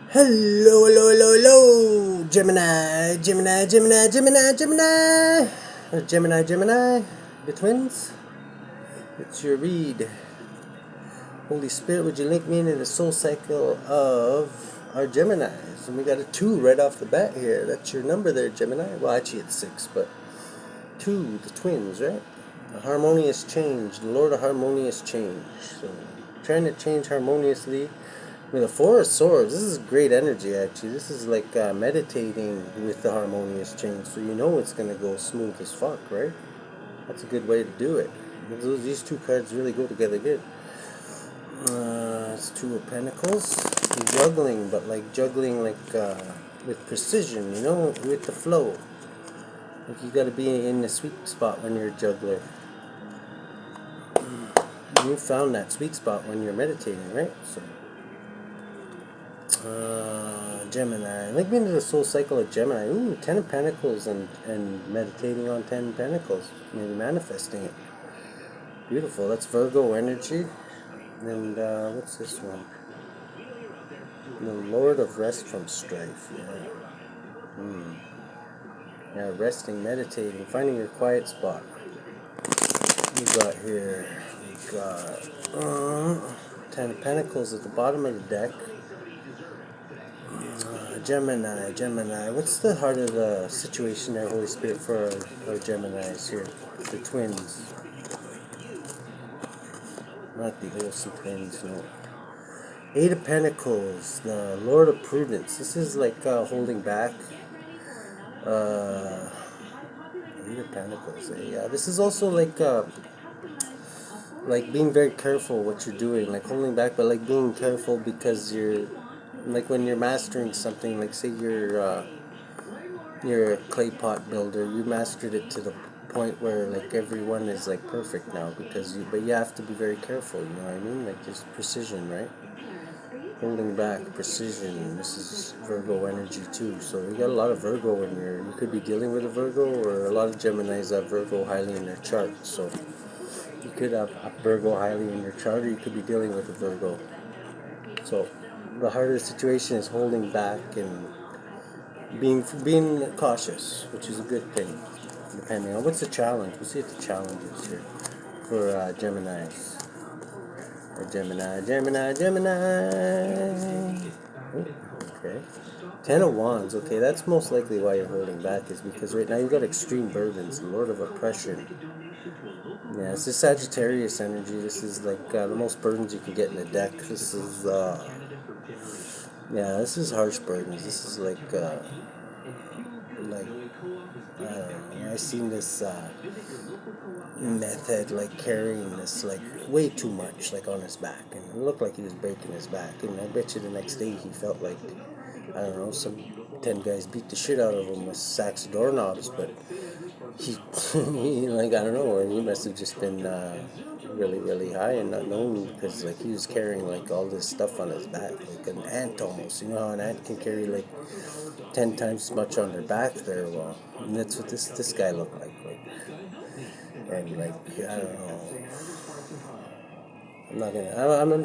Hello, hello, hello, hello, Gemini, Gemini, Gemini, Gemini, Gemini, or Gemini, the twins. It's your read. Holy Spirit, would you link me into the soul cycle of our Geminis? And we got a 2 right off the bat here. That's your number there, Gemini. Well, actually it's 6, but 2, the twins, right? A harmonious change, the Lord of harmonious change. So, trying to change harmoniously. With the Four of Swords, this is great energy actually. This is like meditating with the harmonious change, so you know it's going to go smooth as fuck, right? That's a good way to do it. These two cards really go together good. It's Two of Pentacles. Juggling, but like juggling with precision, you know, with the flow. Like you got to be in the sweet spot when you're a juggler. You found that sweet spot when you're meditating, right? So. Gemini. Link me into the soul cycle of Gemini. Ooh, 10 of Pentacles and meditating on 10 Pentacles. Maybe manifesting it. Beautiful. That's Virgo energy. And what's this one? The Lord of Rest from Strife. Yeah. Yeah, resting, meditating, finding your quiet spot. We got here. We got 10 of Pentacles at the bottom of the deck. Gemini. What's the heart of the situation there, Holy Spirit, for our Geminis here? The twins. Not the Olsen twins, no. 8 of Pentacles, the Lord of Prudence. This is like holding back. 8 of Pentacles. Yeah, this is also like being very careful what you're doing, like holding back, but like being careful because you're like when you're mastering something, like say you're a clay pot builder, you mastered it to the point where like everyone is like perfect now but you have to be very careful, you know what I mean, like just precision, right? Holding back, precision. This is Virgo energy too, so you got a lot of Virgo in here. You could be dealing with a Virgo, or a lot of Geminis have Virgo highly in their chart, so you could have a Virgo highly in your chart, or you could be dealing with a Virgo. So the heart of the situation is holding back and being cautious, which is a good thing. Depending on what's the challenge, we'll see what the challenge is here for Gemini's. Or Gemini. Oh, okay. 10 of Wands. Okay, that's most likely why you're holding back, is because right now you've got extreme burdens, Lord of Oppression. Yeah, it's the Sagittarius energy. This is like the most burdens you can get in the deck. This is this is harsh burdens. This is like I don't know. I seen this meth head like carrying this like way too much like on his back, and it looked like he was breaking his back. And I bet you the next day he felt like, I don't know, some 10 guys beat the shit out of him with sacks of doorknobs, but he, he like I don't know, and he must have just been really really high and not known, because like he was carrying like all this stuff on his back like an ant almost. You know how an ant can carry like 10 times as much on their back there? Well, and that's what this guy looked like. And like I don't know, I'm not gonna.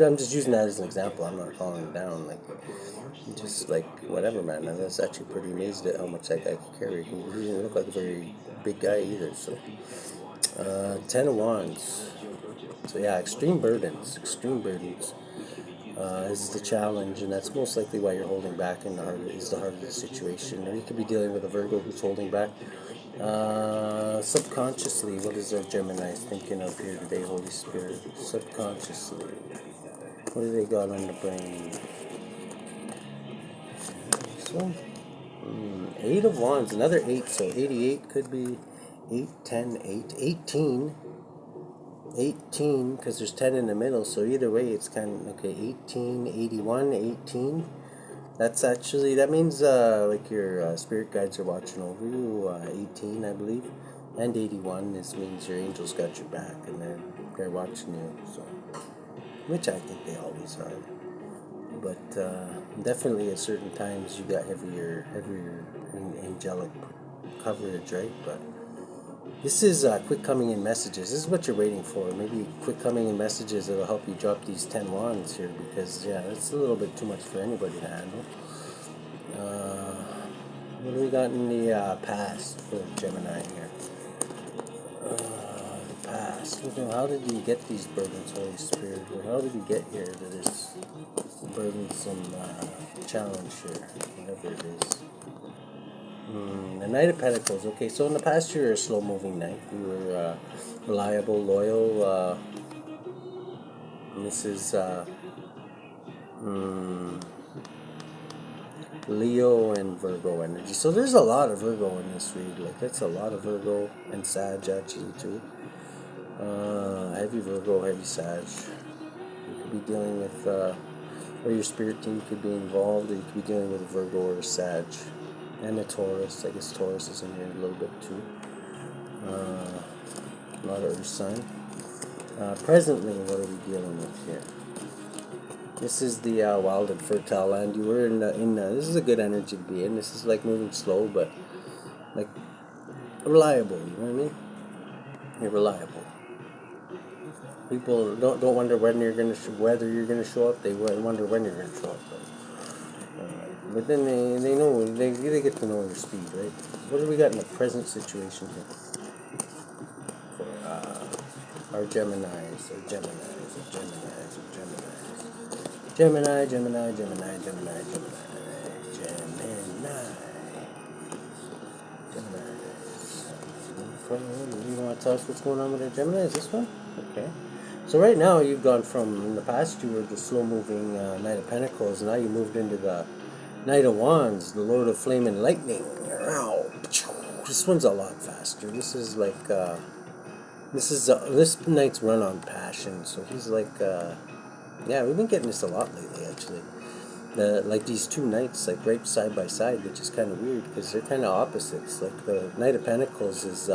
I'm just using that as an example. I'm not calling him down. Like just like whatever, man. I was actually pretty amazed at how much that guy could carry. He didn't look like a very big guy either. So 10 of Wands. So yeah, extreme burdens. Is the challenge, and that's most likely why you're holding back. And the heart of the situation. Or you could be dealing with a Virgo who's holding back. Subconsciously, what is our Gemini thinking of here today, Holy Spirit? Subconsciously, what do they got on the brain? So, 8 of Wands, another 8, so 88 could be 8, 10, 8, 18. 18, because there's 10 in the middle, so either way it's kind of, okay, 18, 81, 18. That means like your spirit guides are watching over you. 18, I believe, and 81 means your angels got your back, and they're watching you. So, which I think they always are, but definitely at certain times you got heavier angelic coverage, right? But This is quick coming in messages. This is what you're waiting for. Maybe quick coming in messages that'll help you drop these 10 wands here, because yeah, it's a little bit too much for anybody to handle. What do we got in the past for Gemini here? The past. How did you get these burdens, Holy Spirit? Or how did you get here to this burdensome challenge here? Whatever it is. The Knight of Pentacles. Okay, so in the past you were a slow-moving knight. You were reliable, loyal. And this is Leo and Virgo energy. So there's a lot of Virgo in this read. Like, that's a lot of Virgo and Sag actually too. Heavy Virgo, heavy Sag. You could be dealing with, or your spirit team could be involved, or you could be dealing with a Virgo or a Sag. And a Taurus. I guess Taurus is in here a little bit too. Not Earth sign. Presently, what are we dealing with here? This is the wild and fertile land. You were in this is a good energy to be in. This is like moving slow, but like reliable. You know what I mean? You're reliable. People don't wonder when you're gonna whether you're gonna show up. They wonder when you're gonna show up. But then they know they get to know your speed, right? What do we got in the present situation here for our Geminis, our Geminis, our Geminis, our Geminis? Gemini, Gemini, Gemini, Gemini, Gemini, Gemini. You want to tell us what's going on with our Gemini? Is this one? Okay. So right now you've gone from, in the past you were the slow-moving Knight of Pentacles, now you moved into the Knight of Wands, the Lord of Flame and Lightning. Ow. This one's a lot faster. This is like, this knight's run on passion, so he's like, yeah, we've been getting this a lot lately, actually. Like these two knights, like right side by side, which is kind of weird, because they're kind of opposites. Like the Knight of Pentacles is,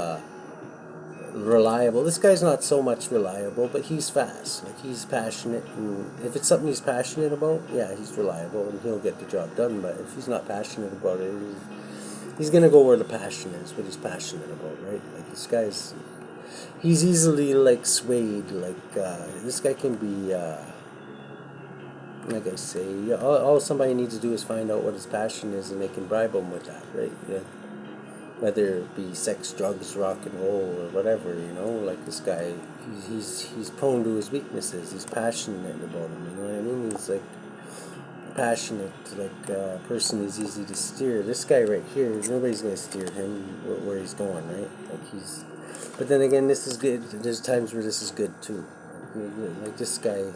reliable. This guy's not so much reliable, but he's fast. Like, he's passionate, and if it's something he's passionate about, yeah, he's reliable and he'll get the job done. But if he's not passionate about it, he's gonna go where the passion is, what he's passionate about, right? Like, this guy's, he's easily like swayed. Like, this guy can be, like I say, all somebody needs to do is find out what his passion is, and they can bribe him with that, right? Yeah. Whether it be sex, drugs, rock and roll, or whatever, you know, like this guy, he's prone to his weaknesses. He's passionate about them, you know what I mean? He's like passionate, like a person is easy to steer. This guy right here, nobody's gonna steer him where he's going, right? Like, he's, but then again, this is good. There's times where this is good too. Like this guy,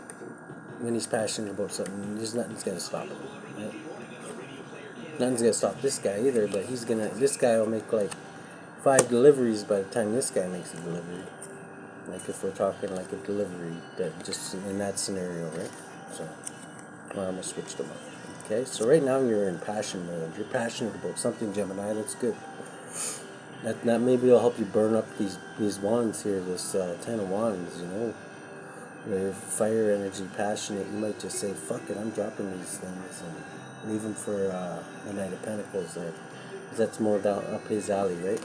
when he's passionate about something, there's nothing's gonna stop him, right? Nothing's gonna stop this guy either, but this guy will make like 5 deliveries by the time this guy makes a delivery. Like, if we're talking like a delivery, that just in that scenario, right? So, well, I'm gonna switch them up. Okay, so right now you're in passion mode. You're passionate about something, Gemini. That's good. That maybe will help you burn up these wands here. This 10 of Wands, you know. Your fire energy, passionate. You might just say, "Fuck it, I'm dropping these things and leave them for the Knight of Pentacles." There, that's more down up his alley, right?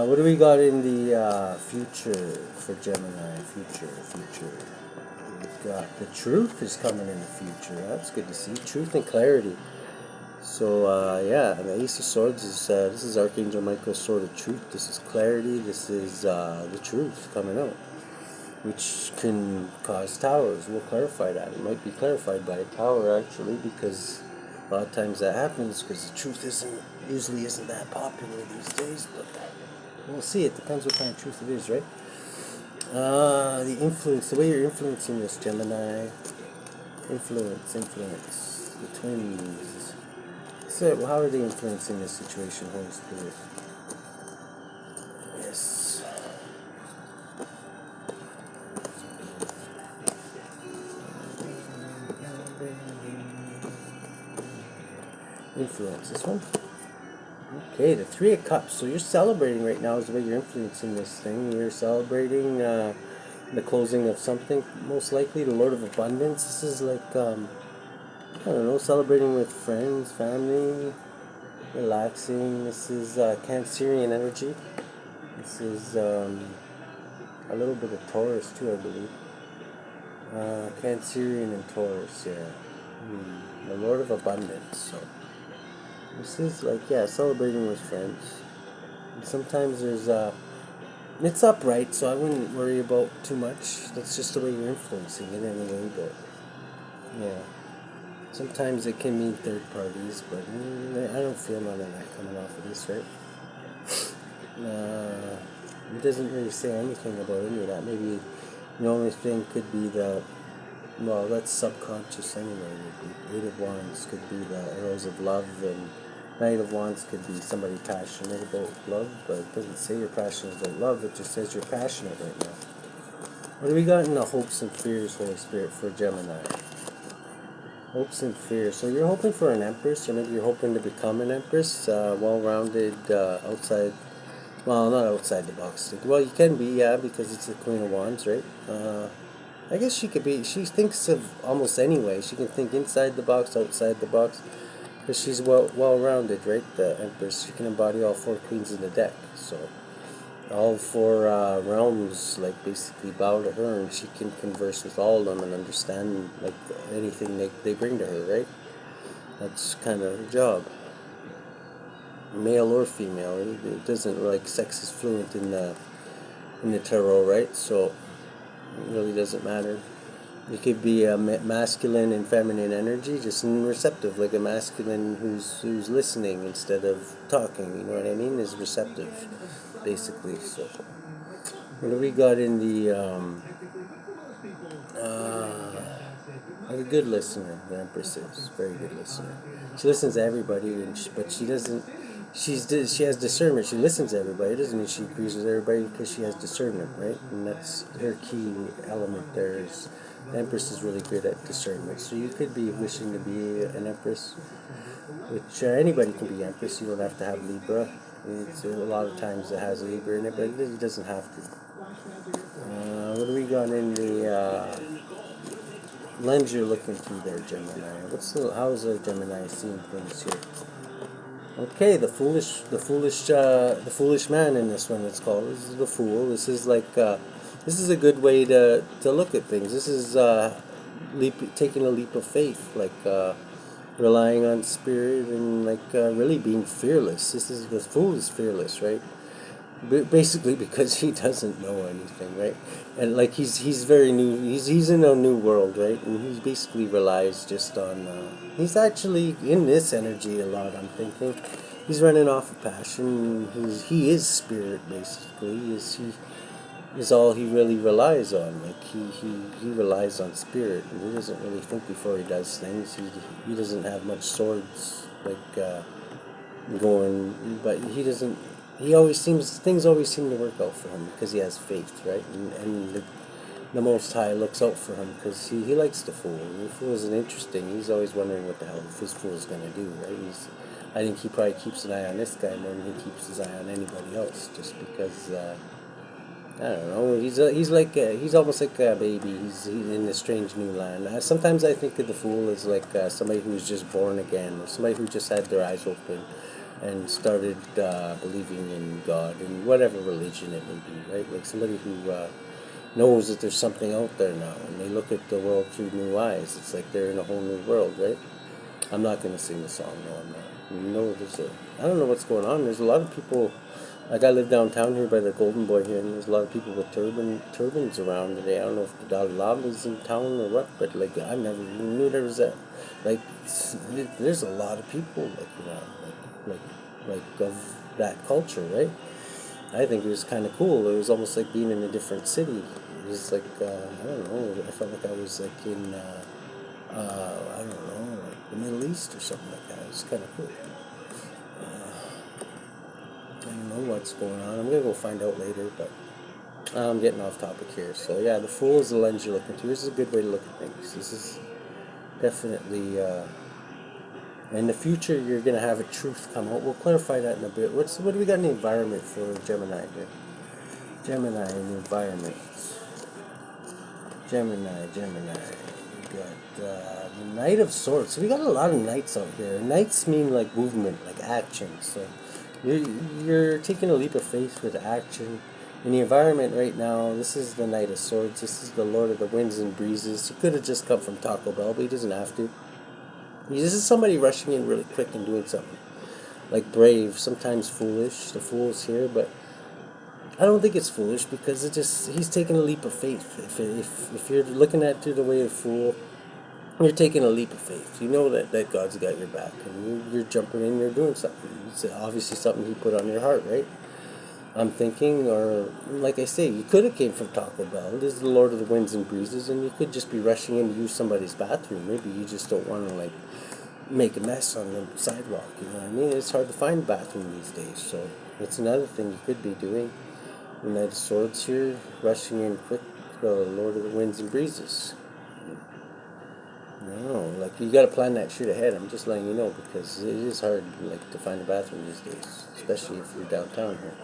What do we got in the future for Gemini? Future. We've got the Truth is coming in the future. That's good to see. Truth and clarity. So, yeah, the Ace of Swords is, this is Archangel Michael's Sword of Truth. This is clarity. This is the truth coming out, which can cause towers. We'll clarify that. It might be clarified by a tower, actually, because a lot of times that happens because the truth usually isn't that popular these days, but we'll see. It depends what kind of truth it is, right? The influence, the way you're influencing this, Gemini. Influence, the twins. So, how are they influencing this situation, Holy Spirit? Yes. Influence, this one? Okay, the Three of Cups. So you're celebrating right now is the way you're influencing this thing. You're celebrating the closing of something, most likely the Lord of Abundance. This is like, I don't know, celebrating with friends, family, relaxing. This is Cancerian energy. This is a little bit of Taurus too, I believe. Cancerian and Taurus, yeah. The Lord of Abundance. So this is like, yeah, celebrating with friends. And sometimes there's it's upright, so I wouldn't worry about too much. That's just the way you're influencing it anyway. But yeah, sometimes it can mean third parties, but I don't feel none of that coming off of this, right? It doesn't really say anything about any of that. Maybe the only thing could be well, that's subconscious anyway. Eight of Wands could be the arrows of love, and Knight of Wands could be somebody passionate about love, but it doesn't say you're passionate about love, it just says you're passionate right now. What do we got in the hopes and fears, Holy Spirit, for Gemini? Hopes and fears. So you're hoping for an Empress, or maybe you're hoping to become an Empress, well-rounded, outside, well, not outside the box. Well, you can be, yeah, because it's the Queen of Wands, right? I guess she thinks of almost any way. She can think inside the box, outside the box. Because she's well-rounded, right? The Empress. She can embody all four queens in the deck. So all four realms, like, basically bow to her, and she can converse with all of them and understand, like, anything they bring to her, right? That's kind of her job. Male or female. It doesn't, like, sex is fluent in the tarot, right? So it really doesn't matter. You could be a masculine and feminine energy, just receptive, like a masculine who's listening instead of talking. You know what I mean? Is receptive, basically. So, what do we got in the a good listener? The Empress is very good listener. She listens to everybody, but she doesn't. She has discernment. She listens to everybody. It doesn't mean she agrees with everybody because she has discernment, right? And that's her key element. There is. The Empress is really good at discernment. So you could be wishing to be an Empress, which anybody can be Empress. You don't have to have Libra. It's a lot of times it has Libra in it, but it doesn't have to. What do we got in the lens you're looking through there, Gemini? How's a Gemini seeing things here? Okay, the foolish man in this one. It's called. This is the Fool. This is like. This is a good way to look at things. This is taking a leap of faith, like relying on spirit and like really being fearless. The Fool is fearless, right? Basically because he doesn't know anything, right? And like he's very new. He's in a new world, right? And he basically relies just on. He's actually in this energy a lot. I'm thinking he's running off of passion. He is spirit, basically. Is all he really relies on. Like he relies on spirit, and he doesn't really think before he does things. He doesn't have much swords going, but he doesn't. Things always seem to work out for him because he has faith, right? And the Most High looks out for him because he likes the Fool. The Fool isn't interesting. He's always wondering what the hell his Fool's gonna do, right? I think he probably keeps an eye on this guy more than he keeps his eye on anybody else, just because. I don't know. He's almost like a baby. He's in a strange new land. Sometimes I think of the Fool as like somebody who's just born again, or somebody who just had their eyes open and started believing in God and whatever religion it may be, right? Like somebody who knows that there's something out there now, and they look at the world through new eyes. It's like they're in a whole new world, right? I'm not going to sing the song. No, I'm not. I don't know what's going on. There's a lot of people. Like I live downtown here by the Golden Boy here, and there's a lot of people with turbans around today. I don't know if the Dalai Lama's in town or what, but like I never even knew there was that. Like there's a lot of people like around, like of that culture, right? I think it was kind of cool. It was almost like being in a different city. It was like I don't know. I felt like I was like in I don't know, like the Middle East or something like that. It was kind of cool. I don't know what's going on. I'm going to go find out later, but I'm getting off topic here. So, yeah, the Fool is the lens you're looking through. This is a good way to look at things. This is definitely, in the future, you're going to have a truth come out. We'll clarify that in a bit. What do we got in the environment for Gemini here? Gemini in the environment. Gemini. We got the Knight of Swords. So we got a lot of knights out here. Knights mean, like, movement, like action. So You're taking a leap of faith with action. In the environment right now, this is the Knight of Swords. This is the Lord of the Winds and Breezes. He could have just come from Taco Bell, but he doesn't have to. This is somebody rushing in really quick and doing something. Like brave, sometimes foolish. The fool's here, but I don't think it's foolish because he's taking a leap of faith. If you're looking at it through the way of fool, you're taking a leap of faith. You know that God's got your back, and you're jumping in, you're doing something. It's obviously something He put on your heart, right? I'm thinking, or like I say, you could have came from Taco Bell. This is the Lord of the Winds and Breezes, and you could just be rushing in to use somebody's bathroom. Maybe you just don't want to make a mess on the sidewalk. You know what I mean? It's hard to find a bathroom these days, so it's another thing you could be doing. The Knight of Swords here, rushing in quick, the Lord of the Winds and Breezes. No, you gotta plan that shit ahead. I'm just letting you know because it is hard, to find a bathroom these days, especially if you're downtown here.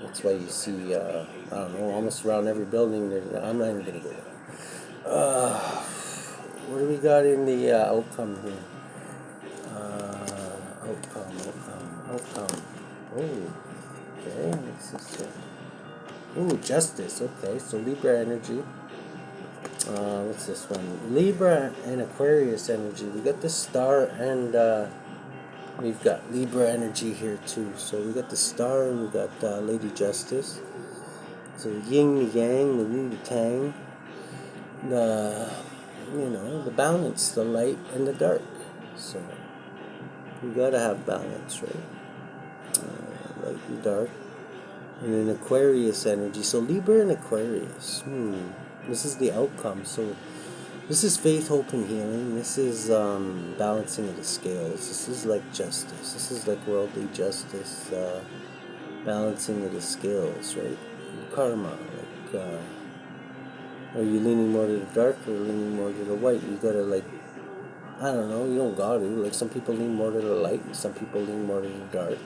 That's why you see, I don't know, almost around every building. I'm not even gonna go there. What do we got in the outcome here? Outcome. Oh, okay. What's this here? Ooh, Justice. Okay, so Libra energy. What's this one? Libra and Aquarius energy. We got the Star and we've got Libra energy here too. So we got the Star and we got Lady Justice. So the yin, the yang, the wu, the tang. The balance, the light and the dark. So you gotta have balance, right? Light and dark. And then Aquarius energy. So Libra and Aquarius. This is the outcome. So this is faith, hope, and healing. This is balancing of the scales. This is like justice. This is like worldly justice, balancing of the scales, right? Karma. Are you leaning more to the dark or leaning more to the white? You gotta I don't know. You don't gotta. Some people lean more to the light, and some people lean more to the dark.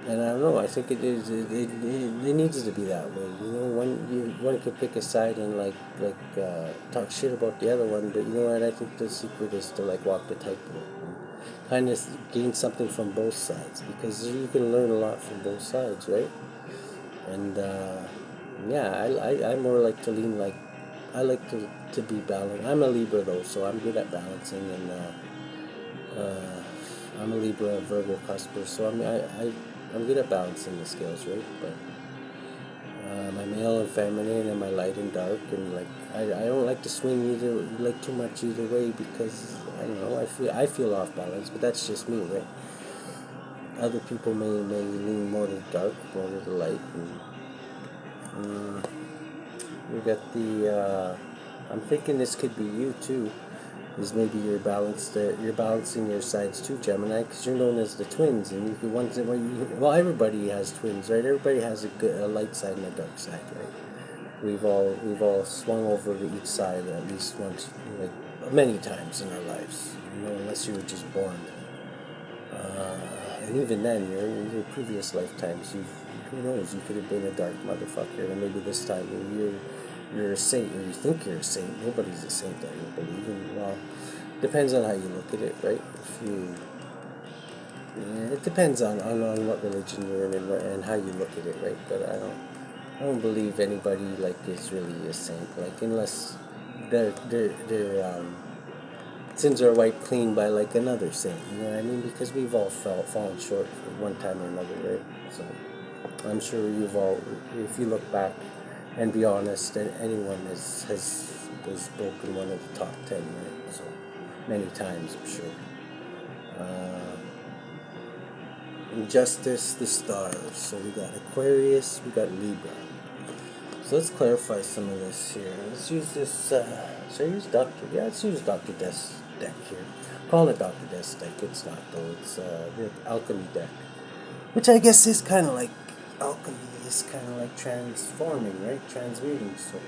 And I don't know. I think it is. It needs to be that way. One could pick a side and talk shit about the other one, but you know what? I think the secret is to walk the tightrope and kind of gain something from both sides because you can learn a lot from both sides, right? And I more like to lean I like to be balanced. I'm a Libra though, so I'm good at balancing and I'm a Libra, Virgo, Cusper, so I'm good at balancing the scales, right? But my male and feminine and my light and dark, and I don't like to swing too much either way because I don't know, I feel off balance, but that's just me, right? Other people may lean more to the dark, more to the light, and we got the I'm thinking this could be you too. Is maybe you're balancing your sides too, Gemini, because you're known as the twins, and everybody has twins, right? Everybody has a light side and a dark side, right? We've all swung over to each side at least once, many times in our lives, unless you were just born. And even then, in your previous lifetimes, who knows, you could have been a dark motherfucker, and maybe this time you're a saint, or you think you're a saint. Nobody's a saint, I don't believe in. Well, depends on how you look at it, right? It depends on what religion you're in and how you look at it, right? But I don't believe anybody is really a saint, unless their sins are wiped clean by another saint. You know what I mean? Because we've all fallen short at one time or another, right? So I'm sure if you look back and be honest, anyone has broken one of the top 10, right? So many times, I'm sure. Justice, the stars. So we got Aquarius, we got Libra. So let's clarify some of this here. Let's use this. Should I use Doctor? Yeah, let's use Dr. Death's deck here. I'm calling it Dr. Death's deck. It's not though. It's the Alchemy deck, which I guess is kind of like alchemy. Is kind of like transforming, right? Transmuting. So,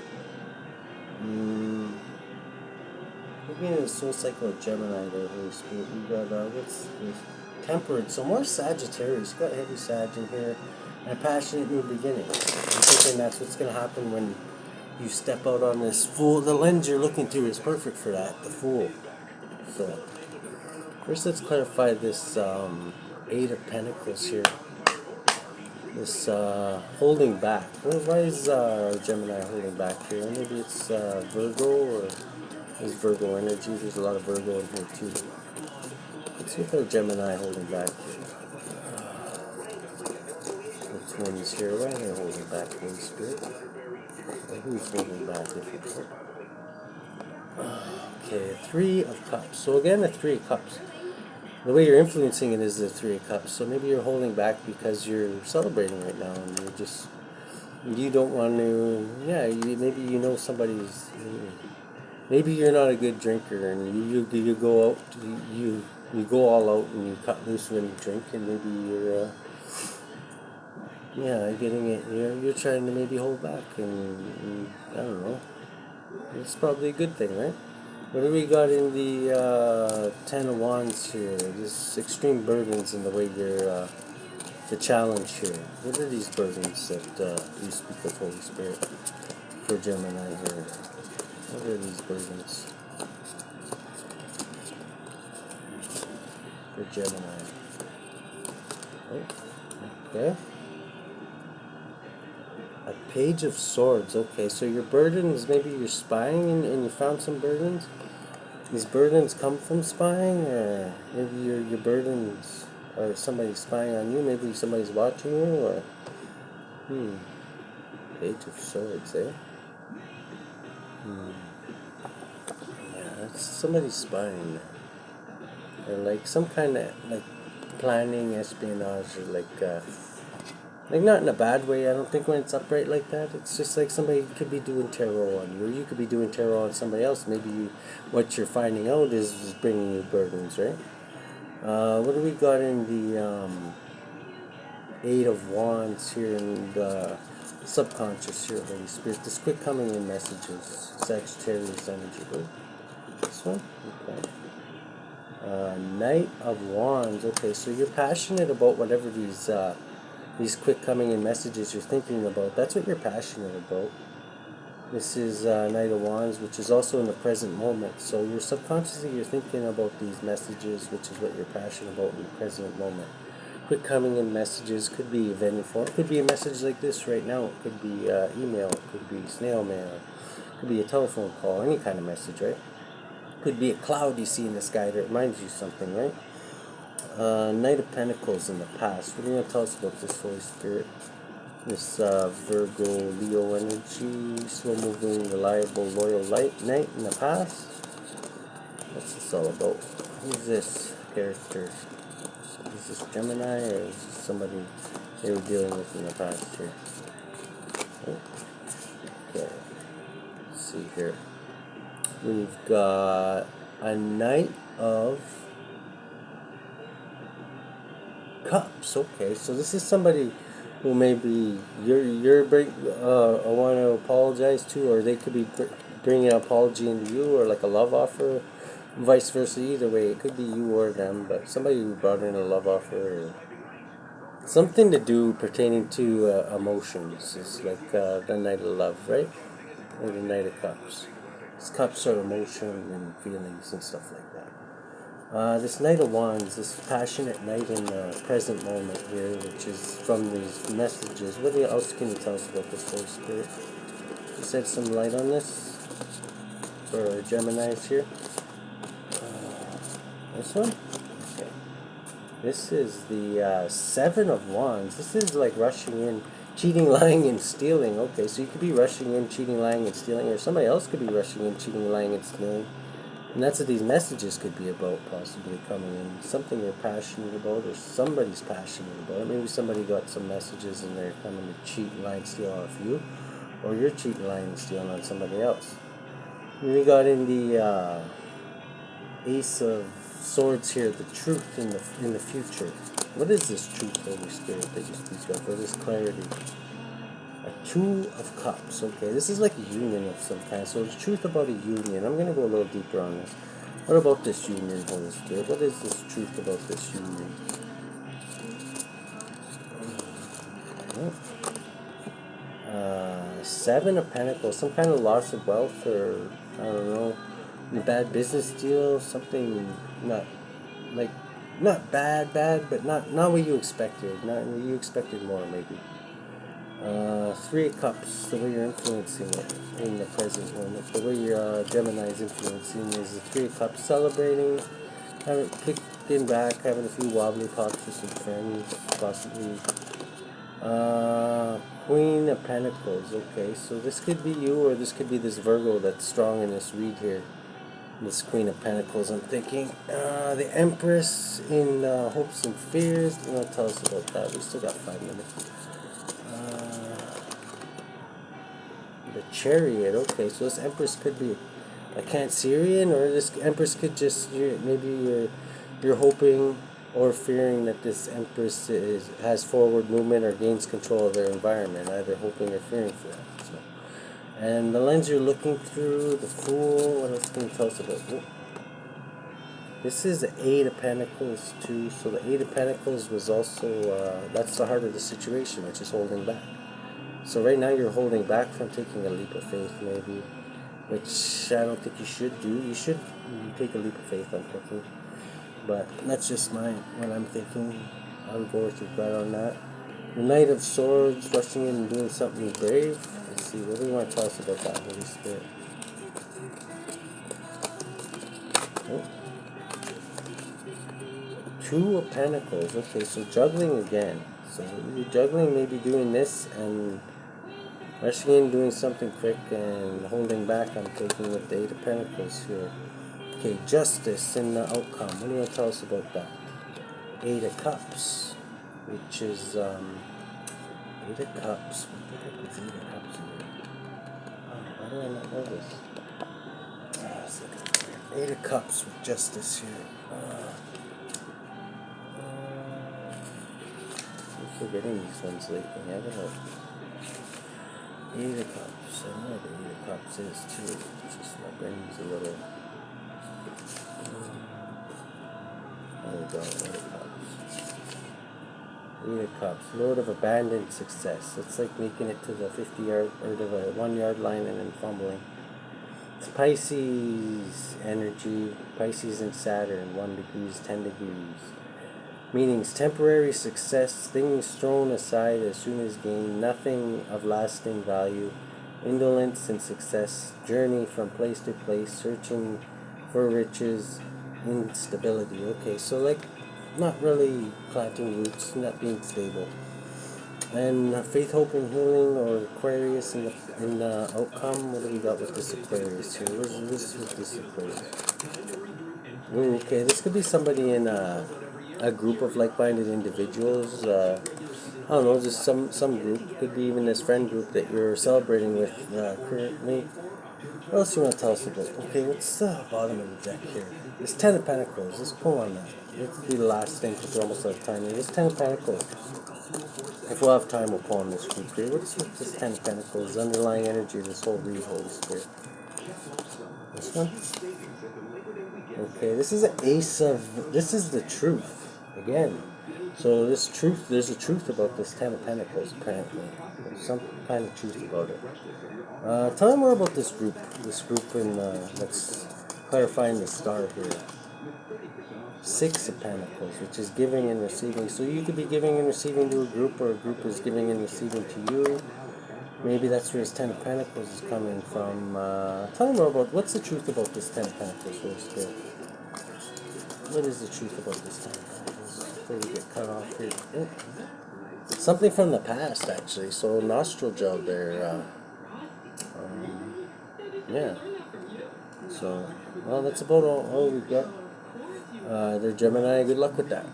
looking at the soul cycle of Gemini there, Holy Spirit. We got what's this? Temperate. So more Sagittarius. Got heavy Sag in here. And a passionate new beginning. I'm thinking that's what's going to happen when you step out on this Fool. The lens you're looking through is perfect for that, the Fool. So, first let's clarify this Eight of Pentacles here. This holding back. Why is Gemini holding back here? Maybe it's Virgo, or is Virgo energy. There's a lot of Virgo in here too. Let's see if there's Gemini holding back here. The twins here. Why are they holding back, Holy Spirit? Who's holding back? Okay, Three of Cups. So again, the Three of Cups. The way you're influencing it is the Three of Cups. So maybe you're holding back because you're celebrating right now, and you don't want to. Yeah, maybe you know somebody's. Maybe you're not a good drinker, and you go out. You go all out, and you cut loose when you drink, and maybe you're. Getting it. You're trying to maybe hold back, and I don't know. It's probably a good thing, right? What do we got in the Ten of Wands here? This extreme burdens in the way you're the challenge here. What are these burdens that you speak of, Holy Spirit, for Gemini here? What are these burdens for Gemini? Oh, okay. A Page of Swords. Okay, so your burdens, maybe you're spying and you found some burdens. These burdens come from spying, or maybe your burdens are somebody spying on you. Maybe somebody's watching you, or Page of Swords, eh? Yeah, that's somebody spying, or like some kind of like planning, espionage, or like not in a bad way. I don't think when it's upright like that. It's just like somebody could be doing tarot on you, or you could be doing tarot on somebody else. Maybe what you're finding out is bringing you burdens, right? What do we got in the Eight of Wands here in the subconscious here, Holy Spirit? This quick coming in messages, Sagittarius energy. Oh, this one? Okay. Knight of Wands. Okay, so you're passionate about whatever these quick coming in messages you're thinking about. That's what you're passionate about. This is Knight of Wands, which is also in the present moment. So you're subconsciously you're thinking about these messages, which is what you're passionate about in the present moment. Quick coming in messages could be of any form. It could be a message like this right now. It could be email. It could be snail mail. It could be a telephone call. Any kind of message, right? It could be a cloud you see in the sky that reminds you something, right? Knight of Pentacles in the past. What are you going to tell us about this, Holy Spirit? This Virgo, Leo energy, slow-moving, reliable, loyal knight in the past. What's this all about? Who's this character? Is this Gemini, or is this somebody they were dealing with in the past here? Oh, okay. Let's see here. We've got a Knight of Cups. Okay, so this is somebody who maybe I want to apologize to, or they could be bringing an apology into you, or like a love offer, vice versa. Either way, it could be you or them, but somebody who brought in a love offer, or something to do pertaining to emotions. It's like the Knight of Love, right? Or the Knight of Cups. These cups are emotion and feelings and stuff like that. This Knight of Wands, this passionate knight in the present moment here, which is from these messages. What else can you tell us about this, Holy Spirit? You said some light on this for Geminis here. This one? Okay. This is the Seven of Wands. This is like rushing in, cheating, lying, and stealing. Okay, so you could be rushing in, cheating, lying, and stealing, or somebody else could be rushing in, cheating, lying, and stealing. And that's what these messages could be about, possibly coming in. Something you're passionate about, or somebody's passionate about it. Maybe somebody got some messages and they're coming to cheat, lie, and steal off you. Or you're cheating, lying, and stealing on somebody else. And we got in the Ace of Swords here, the truth in the future. What is this truth, Holy Spirit, that you speak of? What is clarity? A Two of Cups. Okay, this is like a union of some kind. So the truth about a union. I'm going to go a little deeper on this. What about this union, Holy Spirit? What is this truth about this union? Seven of Pentacles. Some kind of loss of wealth, or I don't know, a bad business deal. Something not like not bad, but not what you expected. Not what you expected more, maybe. Three of Cups, the way you're influencing it in the present moment, the way your Gemini is influencing is the Three of Cups, celebrating, having kicking back, having a few wobbly talks with some friends, possibly. Queen of Pentacles. Okay, so this could be you, or this could be this Virgo that's strong in this read here. This Queen of Pentacles, I'm thinking. The Empress in Hopes and Fears. You want to tell us about that? We still got 5 minutes. The Chariot. Okay, so this Empress could be a Cancerian, or this Empress could just maybe you're hoping or fearing that this Empress has forward movement or gains control of their environment, either hoping or fearing for that. So, and the lens you're looking through, the Fool. What else can you tell us about? This is the Eight of Pentacles too. So the Eight of Pentacles was also that's the heart of the situation, which is holding back. So right now you're holding back from taking a leap of faith, maybe, which I don't think you should do. You should take a leap of faith, I'm thinking. But that's just what I'm thinking. I'll go with your gut on that. The Knight of Swords, rushing in and doing something brave. Let's see, what do you want to tell us about that, Holy Spirit? Oh. Two of Pentacles. Okay, so juggling again. So you're juggling, maybe doing this and rushing in, doing something quick and holding back. I'm taking with the Eight of Pentacles here. Okay, justice in the outcome. What do you want to tell us about that? Eight of Cups, which is Eight of Cups. What the heck is Eight of Cups here? Oh, why do I not know this? Let's look at it here. Eight of Cups with justice here. I'm forgetting these ones lately. I don't know. Eight of Cups. I know what the Eight of Cups is too. It's just my brain's a little. There we go. Eight of Cups. Eight of Cups. Lord of abandoned success. It's like making it to the 50-yard or to the 1-yard line and then fumbling. It's Pisces energy. Pisces and Saturn. 1 degrees, 10 degrees. Meanings: temporary success, things thrown aside as soon as gained, nothing of lasting value, indolence and success, journey from place to place, searching for riches, instability. Okay, so like not really planting roots, not being stable. And faith, hope, and healing, or Aquarius in the outcome. What do we got with this Aquarius here? What is this with this Aquarius? Ooh, okay, this could be somebody in a group of like-minded individuals. I don't know, just some group. Could be even this friend group that you're celebrating with currently. What else you want to tell us about? Okay, what's the bottom of the deck here? This Ten of Pentacles. Let's pull on that. This will be the last thing because we're almost out of time here. This Ten of Pentacles. If we'll have time, we'll pull on this group here. What's with this Ten of Pentacles? Underlying energy of this whole read, Holy Spirit. This one? Okay, this is an Ace of... This is the truth. Again, so there's a truth about this Ten of Pentacles, apparently. There's some kind of truth about it. Tell me more about this group in, let's clarifying the star here. Six of Pentacles, which is giving and receiving. So you could be giving and receiving to a group, or a group is giving and receiving to you. Maybe that's where this Ten of Pentacles is coming from. Tell me more about, what's the truth about this Ten of Pentacles, Holy Spirit? What is the truth about this Ten of Pentacles? Before we get cut off here. Oh. Something from the past, actually. So nostril job there. Yeah. So, well, that's about all we got. They're Gemini. Good luck with that.